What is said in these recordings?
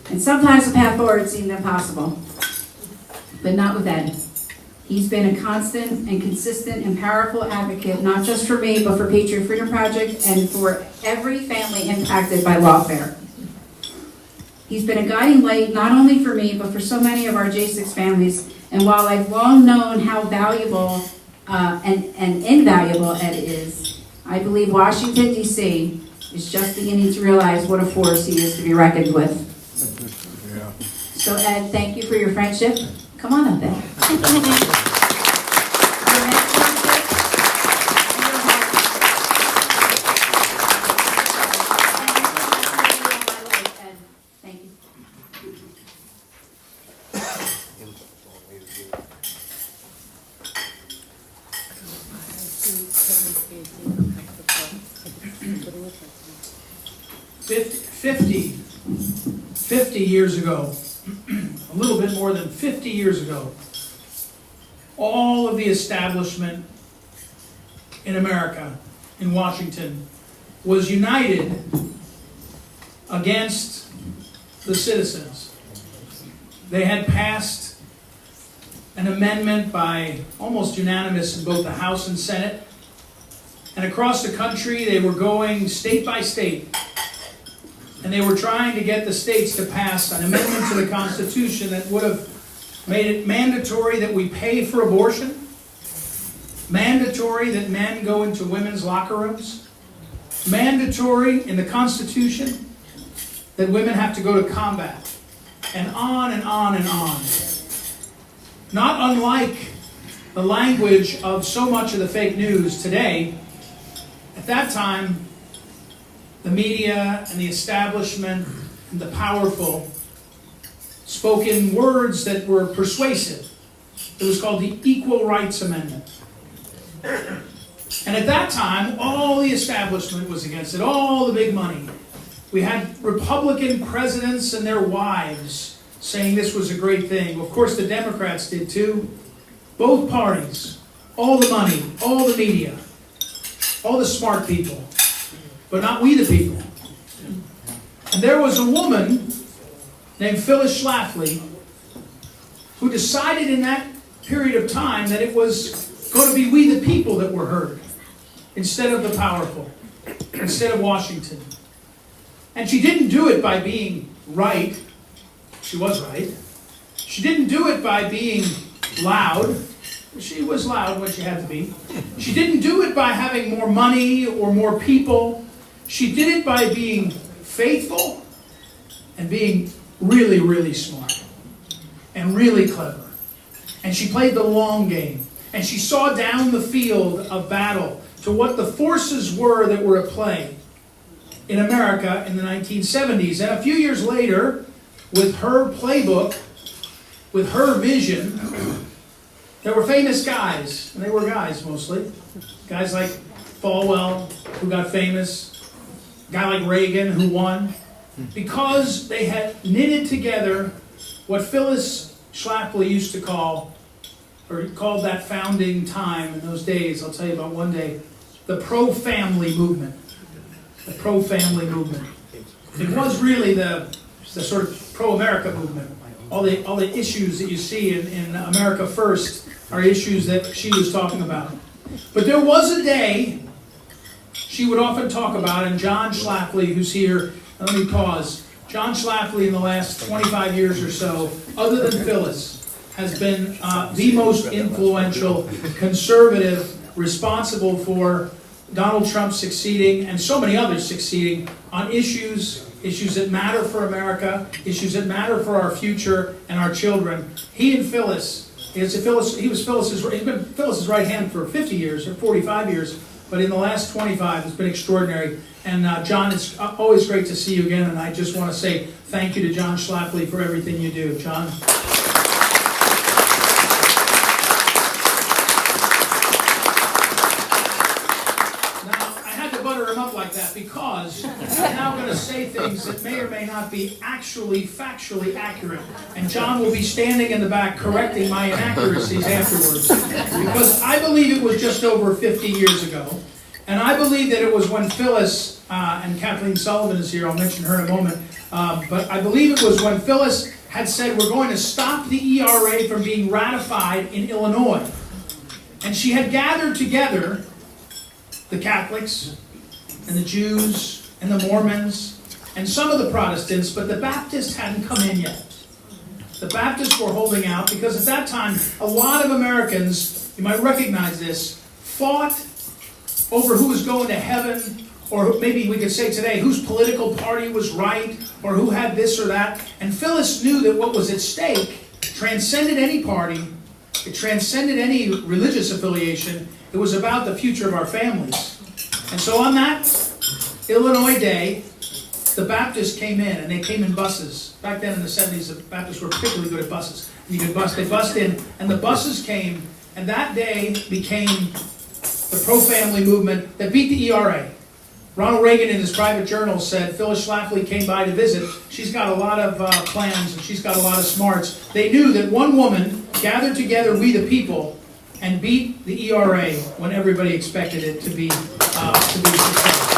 And sometimes the path forward seemed impossible, but not with Ed. He's been a constant and consistent and powerful advocate, not just for me, but for Patriot Freedom Project and for every family impacted by lawfare. He's been a guiding light not only for me, but for so many of our J6 families. And while I've long known how valuable and invaluable Ed is, I believe Washington, D.C. is just beginning to realize what a force he is to be reckoned with. Yeah. So Ed, thank you for your friendship. Come on up, Ed. Thank you. 50 years ago, a little bit more than 50 years ago, all of the establishment in America, in Washington, was united against the citizens. They had passed an amendment by almost unanimous in both the House and Senate. And across the country, they were going state by state. And they were trying to get the states to pass an amendment to the Constitution that would have made it mandatory that we pay for abortion, mandatory that men go into women's locker rooms, mandatory in the Constitution that women have to go to combat, and on and on and on. Not unlike the language of so much of the fake news today, at that time, the media and the establishment and the powerful spoke in words that were persuasive. It was called the Equal Rights Amendment. And at that time, all the establishment was against it, all the big money. We had Republican presidents and their wives saying this was a great thing. Of course, the Democrats did too. Both parties, all the money, all the media, all the smart people, but not we the people. And there was a woman named Phyllis Schlafly who decided in that period of time that it was going to be we the people that were heard instead of the powerful, instead of Washington. And she didn't do it by being right. She was right. She didn't do it by being loud. She was loud when she had to be. She didn't do it by having more money or more people. She did it by being faithful and being really, really smart and really clever. And she played the long game. And she saw down the field of battle to what the forces were that were at play in America in the 1970s. And a few years later, with her playbook, with her vision, there were famous guys, and they were guys mostly. Guys like Falwell, who got famous, a guy like Reagan, who won, because they had knitted together what Phyllis Schlafly used to call, or called that founding time in those days, I'll tell you about one day, the pro-family movement. The pro-family movement. It was really the sort of pro-America movement. All the issues that you see in America First are issues that she was talking about. But there was a day she would often talk about, and John Schlafly, who's here, let me pause. John Schlafly in the last 25 years or so, other than Phyllis, has been the most influential conservative responsible for Donald Trump succeeding and so many others succeeding on issues that matter for America, issues that matter for our future and our children. He and Phyllis, he was he's been Phyllis's right hand for 50 years or 45 years, but in the last 25 it's been extraordinary. And John, it's always great to see you again, and I just want to say thank you to John Schlafly for everything you do. John? Like that because I'm now going to say things that may or may not be actually factually accurate, and John will be standing in the back correcting my inaccuracies afterwards, because I believe it was just over 50 years ago, and I believe that it was when Phyllis and Kathleen Sullivan is here, I'll mention her in a moment, But I believe it was when Phyllis had said, we're going to stop the ERA from being ratified in Illinois. And she had gathered together the Catholics and the Jews and the Mormons and some of the Protestants, but the Baptists hadn't come in yet. The Baptists were holding out because at that time, a lot of Americans, you might recognize this, fought over who was going to heaven, or maybe we could say today, whose political party was right, or who had this or that. And Phyllis knew that what was at stake transcended any party, it transcended any religious affiliation. It was about the future of our families. And so on that Illinois day, the Baptists came in, and they came in buses. Back then in the 70s, the Baptists were particularly good at buses. And they bust in, and the buses came, and that day became the pro-family movement that beat the ERA. Ronald Reagan in his private journal said, Phyllis Schlafly came by to visit. She's got a lot of plans, and she's got a lot of smarts. They knew that one woman gathered together we the people and beat the ERA when everybody expected it to be successful.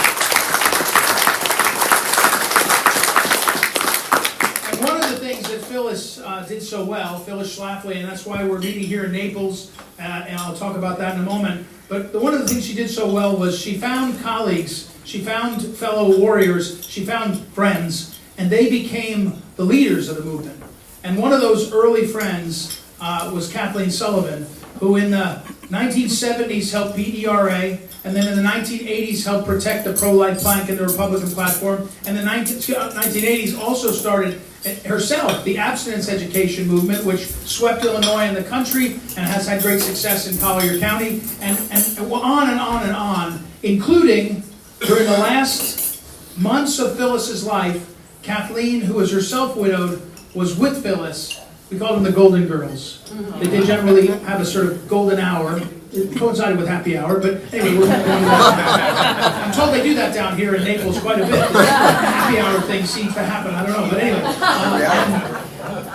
Phyllis did so well, Phyllis Schlafly, and that's why we're meeting here in Naples, and I'll talk about that in a moment. But one of the things she did so well was she found colleagues, she found fellow warriors, she found friends, and they became the leaders of the movement. And one of those early friends was Kathleen Sullivan, who in the 1970s helped beat ERA, and then in the 1980s helped protect the pro-life plank in the Republican platform, and the 1980s also started herself the abstinence education movement, which swept Illinois and the country and has had great success in Collier County, and on and on and on, including during the last months of Phyllis's life, Kathleen, who was herself widowed, was with Phyllis. We called them the Golden Girls. They did generally have a sort of golden hour. It coincided with happy hour, but anyway, we're going to that. I'm told they do that down here in Naples quite a bit. The happy hour thing seems to happen. I don't know, but anyway.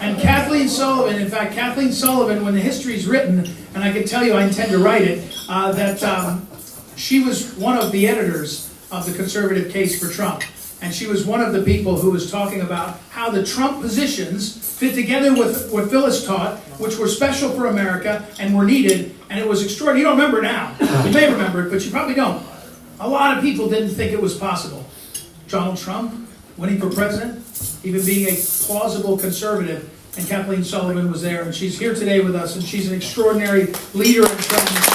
And Kathleen Sullivan, in fact, Kathleen Sullivan, when the history is written, and I can tell you I intend to write it, that she was one of the editors of the conservative case for Trump. And she was one of the people who was talking about how the Trump positions fit together with what Phyllis taught, which were special for America and were needed, and it was extraordinary. You don't remember now. You may remember it, but you probably don't. A lot of people didn't think it was possible. Donald Trump winning for president, even being a plausible conservative, and Kathleen Sullivan was there, and she's here today with us, and she's an extraordinary leader and friend.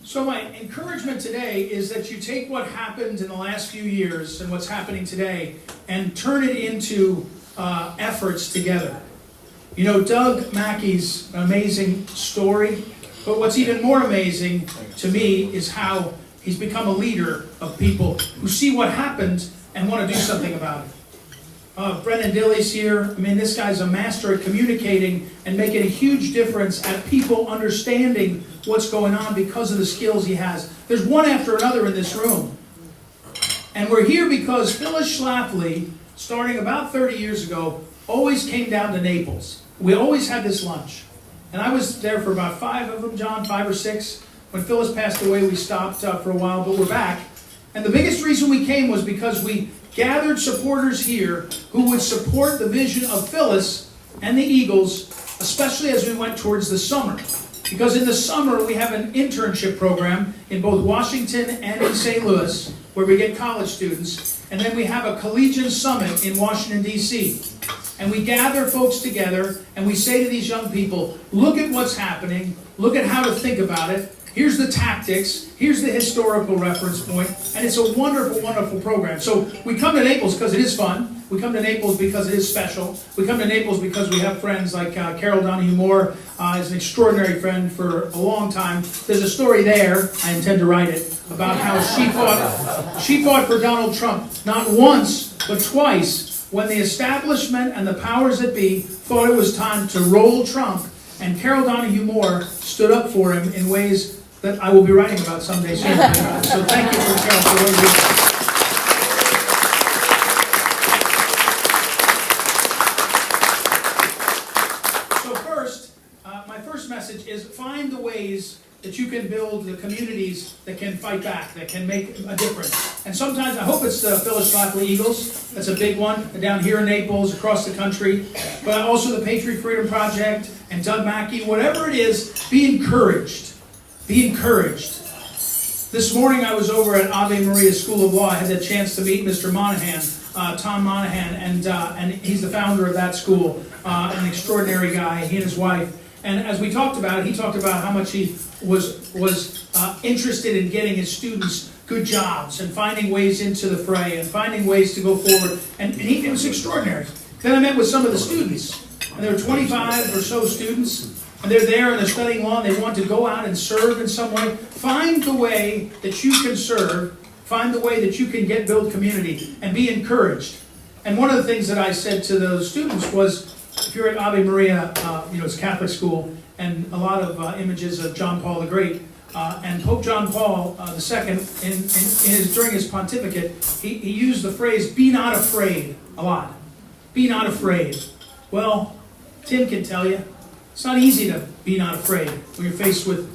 So my encouragement today is that you take what happened in the last few years and what's happening today and turn it into efforts together. You know, Doug Mackey's an amazing story, but what's even more amazing to me is how he's become a leader of people who see what happened and want to do something about it. Brendan Dilley's here. I mean, this guy's a master at communicating and making a huge difference at people understanding what's going on because of the skills he has. There's one after another in this room. And we're here because Phyllis Schlafly, starting about 30 years ago, always came down to Naples. We always had this lunch. And I was there for about 5 of them, John, 5 or 6. When Phyllis passed away, we stopped for a while, but we're back. And the biggest reason we came was because we gathered supporters here who would support the vision of Phyllis and the Eagles, especially as we went towards the summer. Because in the summer, we have an internship program in both Washington and in St. Louis, where we get college students. And then we have a collegiate summit in Washington, D.C. And we gather folks together, and we say to these young people, look at what's happening, look at how to think about it. Here's the tactics, here's the historical reference point, and it's a wonderful, wonderful program. So we come to Naples because it is fun. We come to Naples because it is special. We come to Naples because we have friends like Carol Donahue Moore is an extraordinary friend for a long time. There's a story there, I intend to write it, about how she fought for Donald Trump, not once, but twice, when the establishment and the powers that be thought it was time to roll Trump, and Carol Donahue Moore stood up for him in ways that I will be writing about someday soon. So thank you for Carol for what you do. So first, my first message is find ways that you can build the communities that can fight back, that can make a difference. And sometimes, I hope it's the Phyllis Schlafly Eagles. That's a big one, down here in Naples, across the country. But also the Patriot Freedom Project and Doug Mackey. Whatever it is, be encouraged. Be encouraged. This morning I was over at Ave Maria School of Law. I had the chance to meet Mr. Monahan, Tom Monahan, and he's the founder of that school, an extraordinary guy, he and his wife. And as we talked about it, he talked about how much he was interested in getting his students good jobs and finding ways into the fray and finding ways to go forward. And it was extraordinary. Then I met with some of the students, and there were 25 or so students. And they're there and they're studying law and they want to go out and serve in some way. Find the way that you can serve. Find the way that you can build community and be encouraged. And one of the things that I said to those students was, if you're at Ave Maria, it's a Catholic school, and a lot of images of John Paul the Great. And Pope John Paul II, during his pontificate, he used the phrase, be not afraid, a lot. Be not afraid. Well, Tim can tell you, it's not easy to be not afraid when you're faced with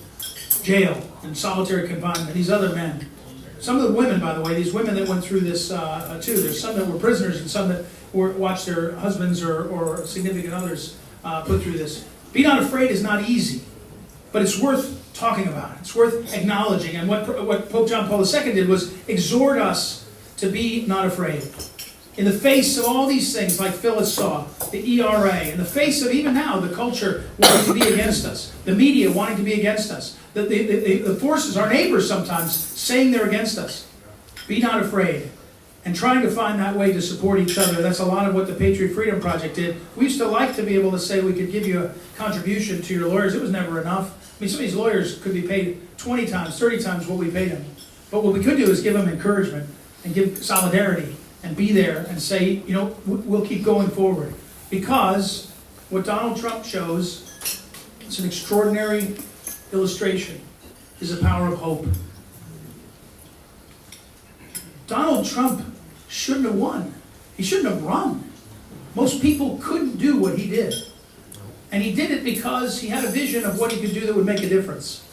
jail and solitary confinement, these other men. Some of the women, by the way, these women that went through this too, there's some that were prisoners and some that watched their husbands or significant others put through this. Be not afraid is not easy, but it's worth talking about. It's worth acknowledging. And what Pope John Paul II did was exhort us to be not afraid. In the face of all these things, like Phyllis saw, the ERA, in the face of even now the culture wanting to be against us, the media wanting to be against us, the forces, our neighbors sometimes, saying they're against us. Be not afraid. And trying to find that way to support each other. That's a lot of what the Patriot Freedom Project did. We used to like to be able to say we could give you a contribution to your lawyers. It was never enough. I mean, some of these lawyers could be paid 20 times, 30 times what we paid them. But what we could do is give them encouragement and give solidarity and be there and say, we'll keep going forward. Because what Donald Trump shows, it's an extraordinary illustration, is the power of hope. Donald Trump shouldn't have won. He shouldn't have run. Most people couldn't do what he did. And he did it because he had a vision of what he could do that would make a difference.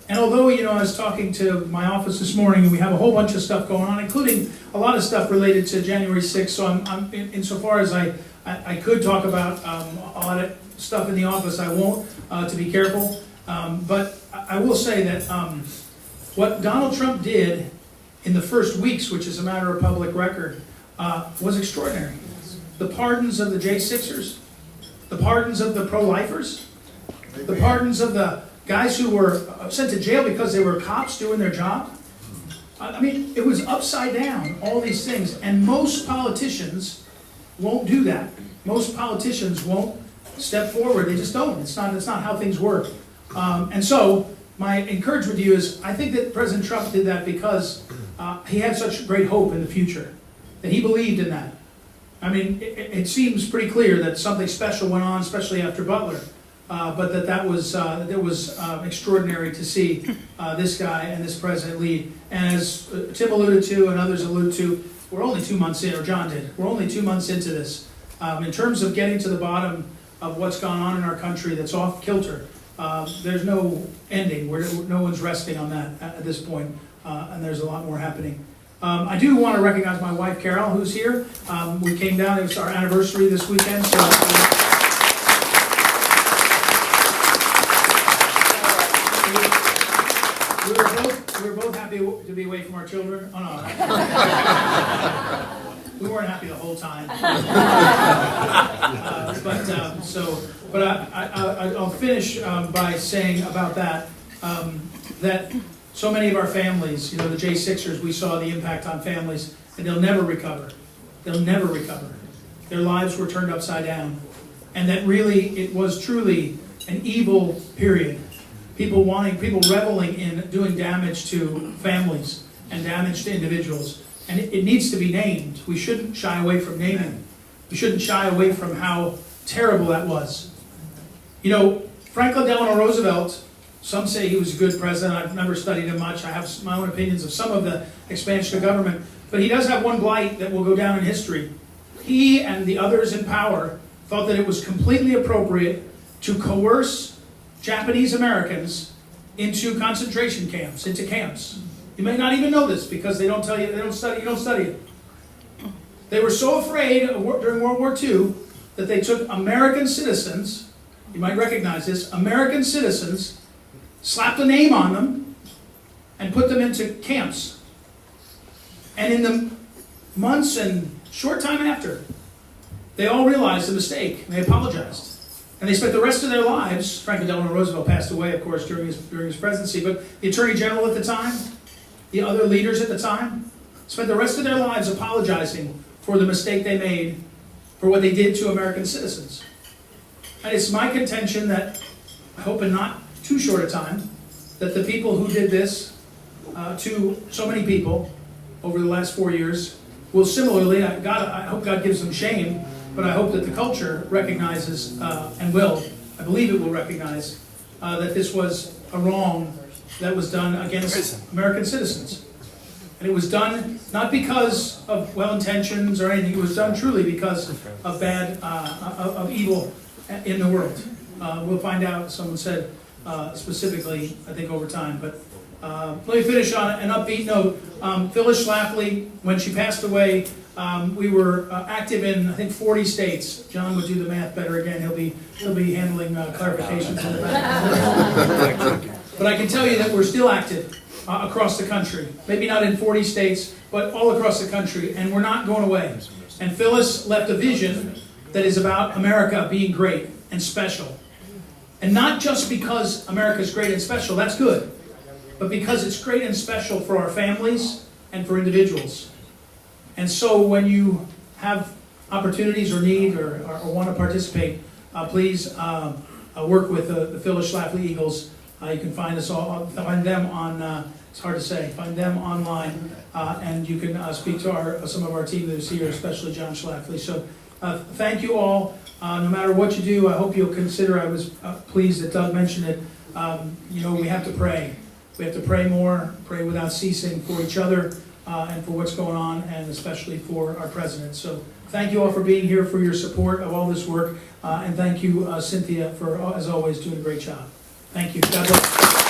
And although, I was talking to my office this morning, and we have a whole bunch of stuff going on, including a lot of stuff related to January 6th, so I'm insofar as I could talk about a lot of stuff in the office, I won't, to be careful. But I will say that what Donald Trump did in the first weeks, which is a matter of public record, was extraordinary. The pardons of the J6ers, the pardons of the pro-lifers, the pardons of the guys who were sent to jail because they were cops doing their job. I mean, it was upside down, all these things. And most politicians won't do that. Most politicians won't step forward. They just don't. It's not how things work. And so my encouragement to you is, I think that President Trump did that because he had such great hope in the future, that he believed in that. I mean, it seems pretty clear that something special went on, especially after Butler. But that was extraordinary to see this guy and this president lead. And as Tim alluded to and others alluded to, we're only 2 months in, or John did, we're only 2 months into this. In terms of getting to the bottom of what's gone on in our country that's off kilter, there's no ending. No one's resting on that at this point, and there's a lot more happening. I do want to recognize my wife, Carol, who's here. We came down, it was our anniversary this weekend, so... We were both happy to be away from our children. Oh no, we weren't happy the whole time. I'll finish by saying about that that so many of our families, the J6ers, we saw the impact on families, and they'll never recover. They'll never recover. Their lives were turned upside down, and that really it was truly an evil period. People reveling in doing damage to families and damage to individuals. And it needs to be named. We shouldn't shy away from naming. We shouldn't shy away from how terrible that was. Franklin Delano Roosevelt, some say he was a good president. I've never studied him much. I have my own opinions of some of the expansion of government. But he does have one blight that will go down in history. He and the others in power thought that it was completely appropriate to coerce Japanese Americans into concentration camps, into camps. You may not even know this because they don't tell you, you don't study it. They were so afraid during World War II that they took American citizens, you might recognize this, American citizens, slapped a name on them, and put them into camps. And in the months and short time after, they all realized the mistake, and they apologized. And they spent the rest of their lives, Franklin Delano Roosevelt passed away, of course, during his presidency, but the Attorney General at the time, the other leaders at the time, spent the rest of their lives apologizing for the mistake they made, for what they did to American citizens. And it's my contention that, I hope in not too short a time, that the people who did this to so many people over the last 4 years will similarly, I hope God gives them shame, but I hope that the culture recognizes and will, I believe it will recognize, that this was a wrong that was done against American citizens. And it was done not because of well intentions or anything, it was done truly because of of evil in the world. We'll find out, someone said specifically, I think over time, but let me finish on an upbeat note. Phyllis Schlafly, when she passed away, we were active in, I think, 40 states. John would do the math better again. He'll be handling clarifications in the back. But I can tell you that we're still active across the country. Maybe not in 40 states, but all across the country, and we're not going away. And Phyllis left a vision that is about America being great and special. And not just because America's great and special, that's good, but because it's great and special for our families and for individuals. And so when you have opportunities or need or want to participate, please work with the Phyllis Schlafly Eagles. You can find find them on, it's hard to say, find them online, and you can speak to some of our team that is here, especially John Schlafly. So thank you all. No matter what you do, I hope you'll consider, I was pleased that Doug mentioned it, we have to pray. We have to pray more, pray without ceasing for each other and for what's going on, and especially for our president. So thank you all for being here, for your support of all this work, and thank you, Cynthia, for, as always, doing a great job. Thank you. God bless.